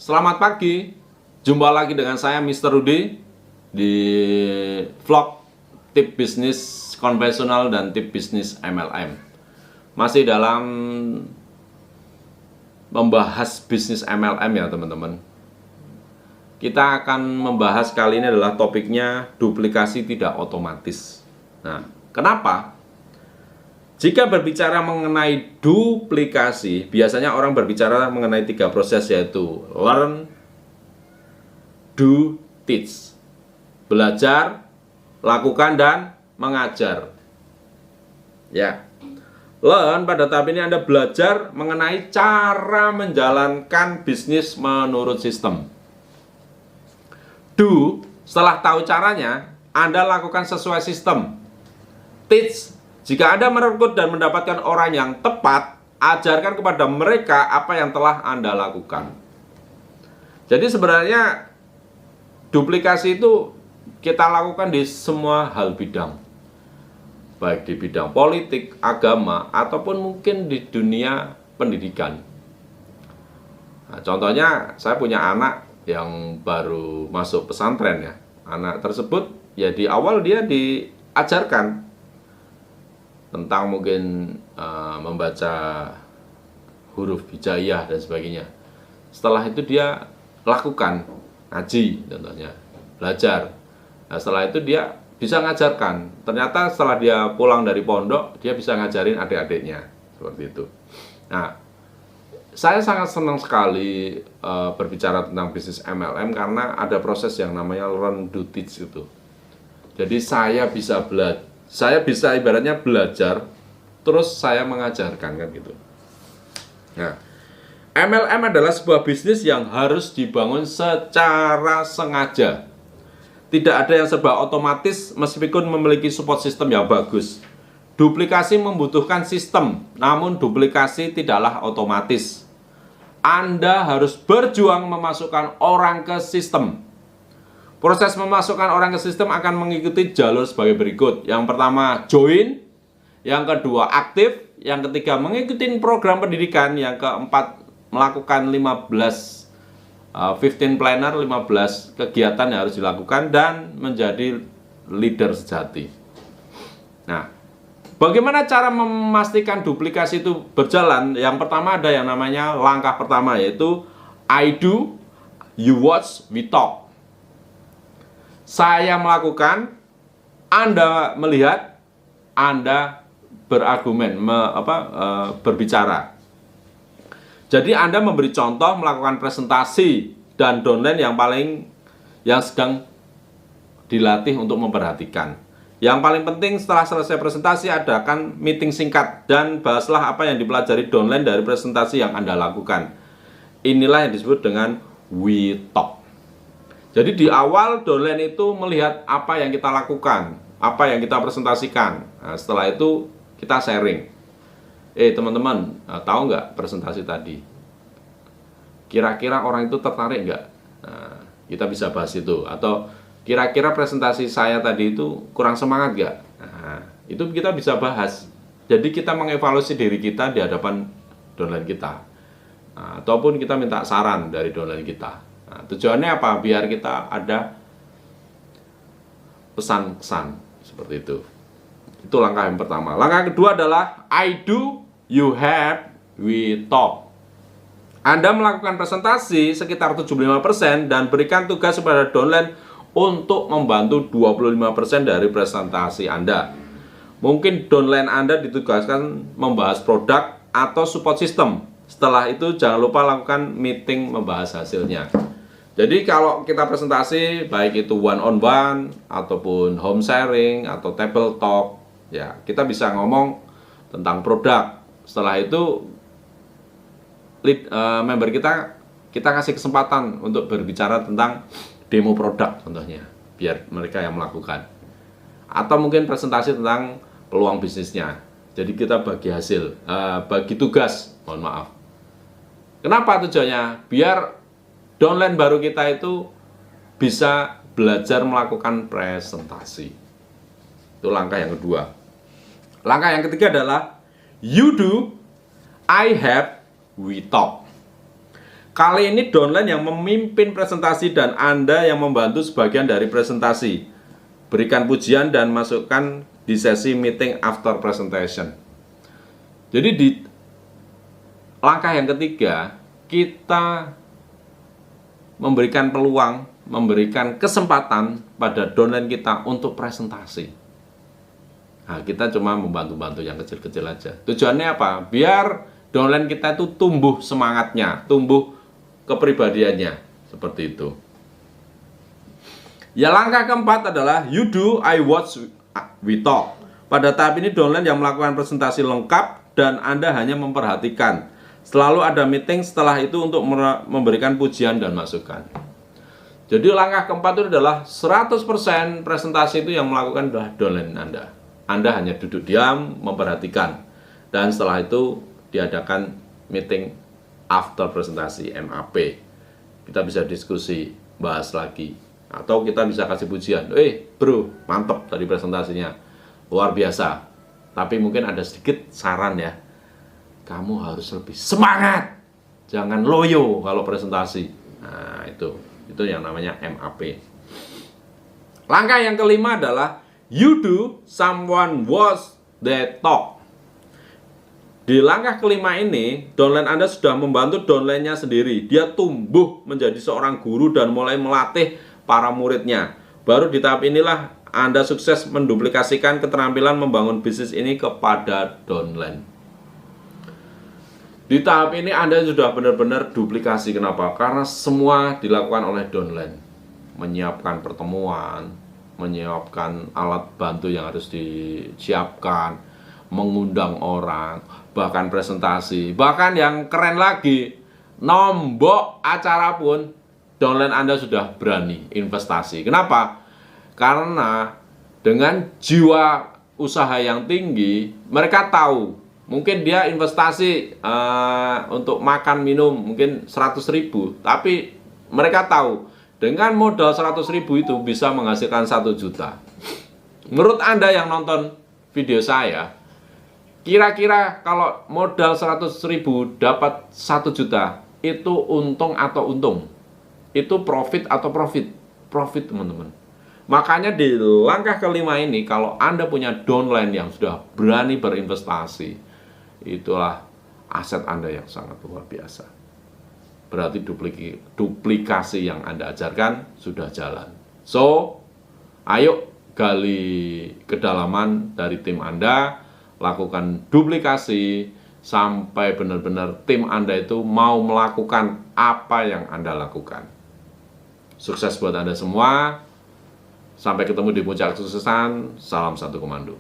Selamat pagi, jumpa lagi dengan saya Mr. Rudy di vlog tip bisnis konvensional dan tip bisnis MLM. Masih dalam membahas bisnis MLM ya teman-teman. Kita akan membahas kali ini adalah topiknya duplikasi tidak otomatis. Nah, kenapa? Jika berbicara mengenai duplikasi, biasanya orang berbicara mengenai 3 proses, yaitu learn, do, teach. Belajar, lakukan, dan mengajar. Ya. Learn pada tahap ini Anda belajar mengenai cara menjalankan bisnis menurut sistem. Do, setelah tahu caranya, Anda lakukan sesuai sistem. Teach, jika Anda merekrut dan mendapatkan orang yang tepat, ajarkan kepada mereka apa yang telah Anda lakukan. Jadi sebenarnya duplikasi itu kita lakukan di semua hal bidang. Baik di bidang politik, agama, ataupun mungkin di dunia pendidikan. Nah, contohnya saya punya anak yang baru masuk pesantren ya. Anak tersebut ya di awal dia diajarkan tentang mungkin membaca huruf hijaiyah dan sebagainya. Setelah itu dia lakukan ngaji contohnya, belajar. Nah, setelah itu dia bisa ngajarkan. Ternyata setelah dia pulang dari pondok, dia bisa ngajarin adik-adiknya seperti itu. Nah, saya sangat senang sekali berbicara tentang bisnis MLM karena ada proses yang namanya learn, do, teach itu. Jadi saya bisa ibaratnya belajar, terus saya mengajarkan kan gitu. Nah, MLM adalah sebuah bisnis yang harus dibangun secara sengaja. Tidak ada yang serba otomatis meskipun memiliki support system yang bagus. Duplikasi membutuhkan sistem, namun duplikasi tidaklah otomatis. Anda harus berjuang memasukkan orang ke sistem. Proses memasukkan orang ke sistem akan mengikuti jalur sebagai berikut. Yang pertama, join. Yang kedua, aktif. Yang ketiga, mengikuti program pendidikan. Yang keempat, melakukan 15 planner, 15 kegiatan yang harus dilakukan. Dan menjadi leader sejati. Nah, bagaimana cara memastikan duplikasi itu berjalan? Yang pertama ada yang namanya langkah pertama, yaitu I do, you watch, we talk. Saya melakukan, Anda melihat, Anda berargumen, berbicara. Jadi Anda memberi contoh, melakukan presentasi dan downline yang sedang dilatih untuk memperhatikan. Yang paling penting setelah selesai presentasi, adakan meeting singkat dan bahaslah apa yang dipelajari downline dari presentasi yang Anda lakukan. Inilah yang disebut dengan we talk. Jadi di awal downline itu melihat apa yang kita lakukan, apa yang kita presentasikan. Nah, setelah itu kita sharing. Teman-teman, tahu nggak presentasi tadi? Kira-kira orang itu tertarik nggak? Nah, kita bisa bahas itu. Atau kira-kira presentasi saya tadi itu kurang semangat nggak? Nah, itu kita bisa bahas. Jadi kita mengevaluasi diri kita di hadapan downline kita. Nah, ataupun kita minta saran dari downline kita. Nah, tujuannya apa? Biar kita ada pesan-pesan seperti itu. Itu langkah yang pertama. Langkah kedua adalah I do, you have, we talk. Anda melakukan presentasi sekitar 75% dan berikan tugas kepada downline untuk membantu 25% dari presentasi Anda. Mungkin downline Anda ditugaskan membahas produk atau support system. Setelah itu jangan lupa lakukan meeting membahas hasilnya. Jadi kalau kita presentasi, baik itu one-on-one, ataupun home sharing, atau table talk, ya kita bisa ngomong tentang produk. Setelah itu, member kita kasih kesempatan untuk berbicara tentang demo produk contohnya, biar mereka yang melakukan. Atau mungkin presentasi tentang peluang bisnisnya. Jadi kita bagi hasil, bagi tugas, mohon maaf. Kenapa tujuannya? Biar downline baru kita itu bisa belajar melakukan presentasi. Itu langkah yang kedua. Langkah yang ketiga adalah you do, I have, we talk. Kali ini downline yang memimpin presentasi dan Anda yang membantu sebagian dari presentasi. Berikan pujian dan masukkan di sesi meeting after presentation. Jadi di langkah yang ketiga, kita memberikan peluang, memberikan kesempatan pada downline kita untuk presentasi. Nah, kita cuma membantu-bantu yang kecil-kecil aja. Tujuannya apa? Biar downline kita itu tumbuh semangatnya, tumbuh kepribadiannya, seperti itu. Ya, langkah keempat adalah you do, I watch, we talk. Pada tahap ini downline yang melakukan presentasi lengkap dan Anda hanya memperhatikan. Selalu ada meeting setelah itu untuk memberikan pujian dan masukan. Jadi langkah keempat itu adalah 100% presentasi itu yang melakukan adalah downline Anda. Anda hanya duduk diam, memperhatikan. Dan setelah itu diadakan meeting after presentasi, MAP. Kita bisa diskusi, bahas lagi. Atau kita bisa kasih pujian. Bro, mantep tadi presentasinya. Luar biasa. Tapi mungkin ada sedikit saran ya. Kamu harus lebih semangat. Jangan loyo kalau presentasi. Nah, itu yang namanya MAP. Langkah yang kelima adalah you do, someone watch, they talk. Di langkah kelima ini, downline Anda sudah membantu downline-nya sendiri. Dia tumbuh menjadi seorang guru dan mulai melatih para muridnya. Baru di tahap inilah Anda sukses menduplikasikan keterampilan membangun bisnis ini kepada downline. Di tahap ini Anda sudah benar-benar duplikasi. Kenapa? Karena semua dilakukan oleh downline. Menyiapkan pertemuan, menyiapkan alat bantu yang harus disiapkan, mengundang orang, bahkan presentasi, bahkan yang keren lagi, nombok acara pun downline Anda sudah berani investasi. Kenapa? Karena dengan jiwa usaha yang tinggi, mereka tahu mungkin dia investasi untuk makan minum mungkin 100.000, tapi mereka tahu dengan modal 100.000 itu bisa menghasilkan 1 juta. Menurut Anda yang nonton video saya, kira-kira kalau modal 100.000 dapat 1 juta, itu untung atau untung? Itu profit atau profit? Profit, teman-teman. Makanya di langkah kelima ini, kalau Anda punya downline yang sudah berani berinvestasi, itulah aset Anda yang sangat luar biasa. Berarti duplikasi yang Anda ajarkan sudah jalan. So, ayo gali kedalaman dari tim Anda, lakukan duplikasi sampai benar-benar tim Anda itu mau melakukan apa yang Anda lakukan. Sukses buat Anda semua. Sampai ketemu di puncak kesuksesan. Salam satu komando.